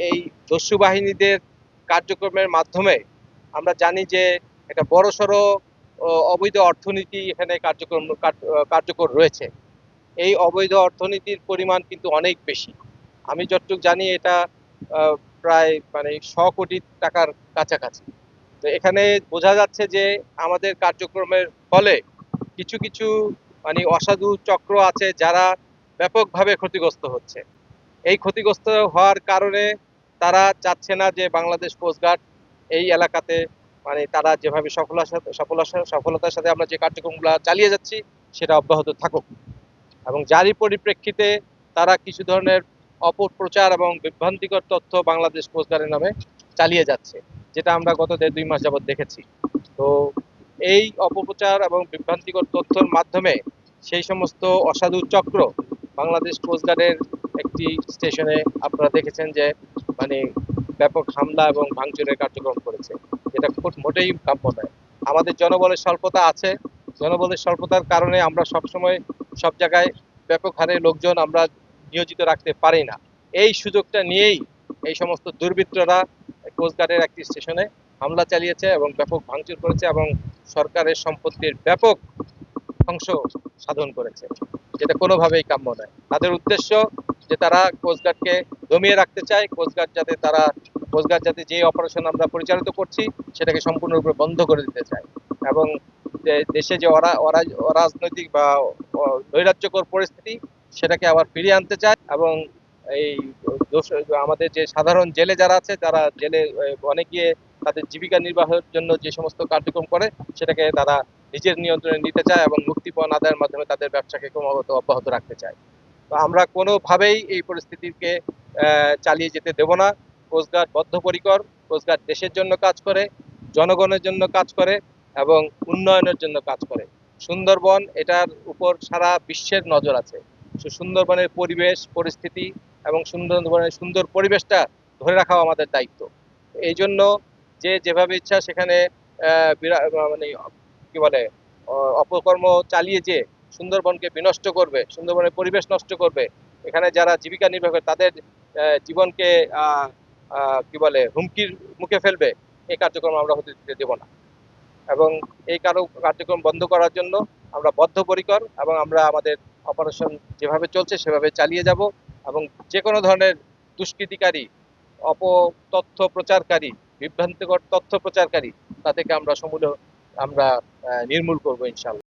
এই দস্যু বাহিনীদের কার্যক্রমের মাধ্যমে আমরা জানি যে একটা বড়সড় অবৈধ অর্থনীতি এখানে কার্যকর রয়েছে। এই অবৈধ অর্থনীতির পরিমাণ কিন্তু অনেক বেশি। আমি যতটুকু জানি এটা প্রায় মানে ১০০ কোটি টাকার কাছাকাছি। তো এখানে বোঝা যাচ্ছে যে আমাদের কার্যক্রমের ফলে কিছু কিছু মানে অসাধু চক্র আছে যারা ব্যাপকভাবে ক্ষতিগ্রস্ত হচ্ছে। এই ক্ষতিগ্রস্ত হওয়ার কারণে তারা চাচ্ছে না যে বাংলাদেশ কোস্টগার্ড এই এলাকাতে মানে তারা যেভাবে সফলতার সাথে আমরা যে কার্যক্রমগুলো চালিয়ে যাচ্ছি সেটা অব্যাহত থাকুক, এবং যারই পরিপ্রেক্ষিতে তারা কিছু ধরনের অপপ্রচার এবং বিভ্রান্তিকর তথ্য বাংলাদেশ কোস্টগার্ডের নামে চালিয়ে যাচ্ছে, যেটা আমরা গত ১.৫-২ মাস যাবৎ দেখেছি। তো এই অপপ্রচার এবং বিভ্রান্তিকর তথ্যের মাধ্যমে সেই সমস্ত অসাধু চক্র বাংলাদেশ কোস্টগার্ডের একটি স্টেশনে আপনারা দেখেছেন যে মানে ব্যাপক হামলা এবং ভাঙচুরের কার্যক্রম করেছে, যেটা মোটেই কাম্য নয়। আমাদের জনবলের স্বল্পতা আছে, জনবলের স্বল্পতার কারণে আমরা সবসময় সব জায়গায় ব্যাপক হারে লোকজন আমরা নিয়োজিত রাখতে পারি না। এই সুযোগটা নিয়েই এই সমস্ত দুর্বৃত্তরা কোস্টগার্ডের একটি স্টেশনে হামলা চালিয়েছে এবং ব্যাপক ভাঙচুর করেছে এবং সরকারের সম্পত্তির ব্যাপক ধ্বংস সাধন করেছে, যেটা কোনোভাবেই কাম্য নয়। তাদের উদ্দেশ্য যে তারা কোস্টগার্ডকে দমিয়ে রাখতে চায়, কোস্টগার্ড যাতে যে অপারেশন আমরা পরিচালিত করছি সেটাকে সম্পূর্ণরূপে বন্ধ করে দিতে চায়, এবং দেশে যে অরাজনৈতিক বা নৈরাজ্যকর পরিস্থিতি সেটাকে আবার ফিরিয়ে আনতে চায়, এবং এই আমাদের যে সাধারণ জেলে যারা আছে তারা জেলে অনেক গিয়ে তাদের জীবিকা নির্বাহের জন্য যে সমস্ত কার্যক্রম করে সেটাকে তারা নিজের নিয়ন্ত্রণে নিতে চায় এবং মুক্তিপণ আদায়ের মাধ্যমে তাদের ব্যবসাকে ক্রমাগত অব্যাহত রাখতে চায়। তো আমরা কোনোভাবেই এই পরিস্থিতিকে চালিয়ে যেতে দেব না। কোস্টগার্ড বদ্ধপরিকর, কোস্টগার্ড দেশের জন্য কাজ করে, জনগণের জন্য কাজ করে এবং উন্নয়নের জন্য কাজ করে। সুন্দরবন এটার উপর সারা বিশ্বের নজর আছে। সুন্দরবনের পরিবেশ পরিস্থিতি এবং সুন্দরবনের সুন্দর পরিবেশটা ধরে রাখাও আমাদের দায়িত্ব। এই জন্য যে যেভাবে ইচ্ছা সেখানে মানে কি বলে অপকর্ম চালিয়ে যে সুন্দরবনকে বিনষ্ট করবে, সুন্দরবনের পরিবেশ নষ্ট করবে, এখানে যারা জীবিকা নির্বাহ করে তাদের জীবনকে কি বলে হুমকির মুখে ফেলবে, এই কার্যক্রম আমরা হতে দিতে দেব না। এবং এই কার্যক্রম বন্ধ করার জন্য আমরা বদ্ধপরিকর, এবং আমরা আমাদের অপারেশন যেভাবে চলছে সেভাবে চালিয়ে যাব, এবং যে কোনো ধরনের দুষ্কৃতিকারী, অপতথ্য প্রচারকারী, বিভ্রান্তিকর তথ্য প্রচারকারী তাদেরকে আমরা সমূলে আমরা নির্মূল করবো ইনশাল্লাহ।